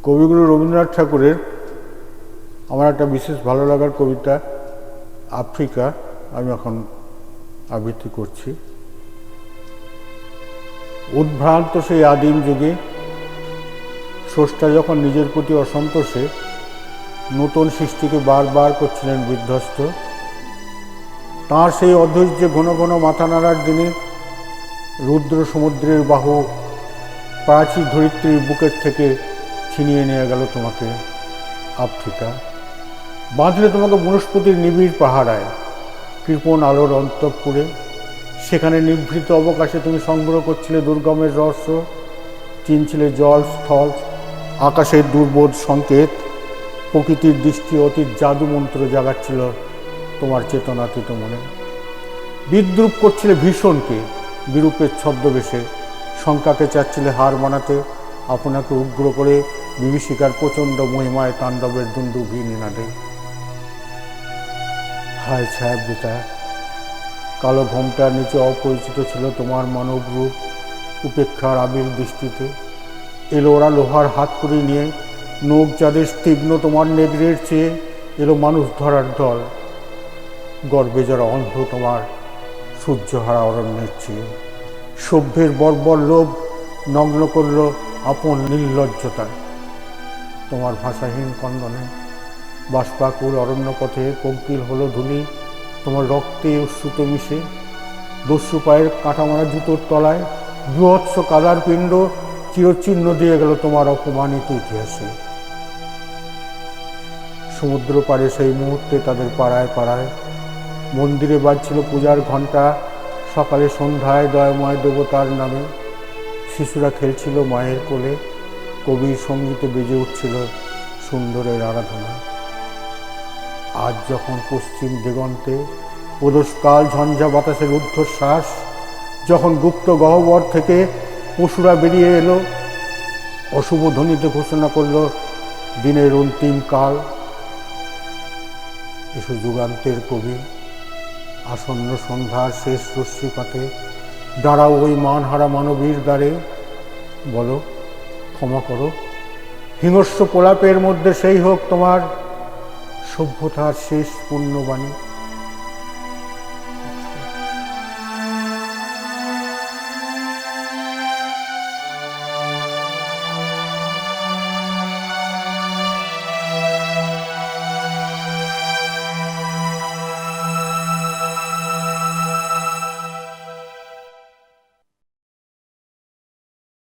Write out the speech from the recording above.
কবিগুরু রবীন্দ্রনাথ ঠাকুরের আমার একটা বিশেষ ভালো লাগার কবিতা আফ্রিকা আমি এখন আবৃত্তি করছি। উদ্ভ্রান্ত সেই আদিম যুগে স্রষ্টা যখন নিজের প্রতি অসন্তোষে নতুন সৃষ্টিকে বারবার করছিলেন বিধ্বস্ত, তাঁর সেই অধৈর্যে ঘন ঘন মাথা নাড়ার দিনে রুদ্র সমুদ্রের বাহু প্রাচীর ধরিত্রীর বুকের থেকে ছিনিয়ে নিয়ে গেল তোমাকে আফ্রিকা। বাঁধলে তোমাকে বনস্পতির নিবিড় পাহারায় কৃপণ আলোর অন্তঃপুরে, সেখানে নিভৃত অবকাশে তুমি সংগ্রহ করছিলে দুর্গমের রহস্য, চিনছিলে জল স্থল আকাশের দুর্বোধ সংকেত, প্রকৃতির দৃষ্টি অতীত জাদুমন্ত্র জাগাচ্ছিল তোমার চেতনাতীত মনে। বিদ্রুপ করছিলে ভীষণকে বিরূপের ছদ্মবেশে, শঙ্কাকে চাচ্ছিলে হার মানাতে, আপনাকে উগ্র করে বিভীষিকার প্রচণ্ড মহিমায় তাণ্ডবের দুন্দুভি নিনাদে। হায় ছায়াবৃতা, কালো ঘোমটার নিচে অপরিচিত ছিল তোমার মানব রূপ, উপেক্ষার আবিল দৃষ্টিতে এলো ওরা লোহার হাত করে নিয়ে, নখ যাদের তীক্ষ্ণ তোমার নেগড়ের চেয়ে এলো মানুষ ধরার দল, গর্বে যারা অন্ধ তোমার সূর্যহারা অরণ্যের চেয়ে। সভ্যের বর্বর লোভ নগ্ন করল আপন নির্লজ্জতা তোমার ভাষাহীন কন্দনে, বাষ্পাকুল অরণ্যপথে কোকিল হলো ধুলি তোমার রক্তে উৎসুত মিশে, দস্যু পায়ের কাঁটামারা জুতোর তলায় বৃহৎস কাদার পিণ্ড চিরচিহ্ন দিয়ে গেল তোমার অপমানিত ইতিহাসে। সমুদ্র পাড়ে সেই মুহূর্তে তাদের পাড়ায় পাড়ায় মন্দিরে বাজছিল পূজার ঘণ্টা, সকালে সন্ধ্যায় দয়াময় দেবতার নামে শিশুরা খেলছিল মায়ের কোলে, কবির সঙ্গীতে বেজে উঠছিল সুন্দরের আরাধনা। আজ যখন পশ্চিম দিগন্তে প্রদোষকাল ঝঞ্ঝা বাতাসের ঊর্ধ্বশ্বাস, যখন গুপ্ত গহ্বর থেকে পশুরা বেরিয়ে এলো, অশুভ ধ্বনিতে ঘোষণা করল দিনের অন্তিম কাল। এসো যুগান্তের কবি, আসন্ন সন্ধ্যার শেষ রশ্মিপাতে দাঁড়াও ওই মানহারা মানবীর দ্বারে, বলো ক্ষমা করো, হিংস্র প্রলাপের মধ্যে সেই হোক তোমার সভ্যতার শেষ পুণ্যবাণী।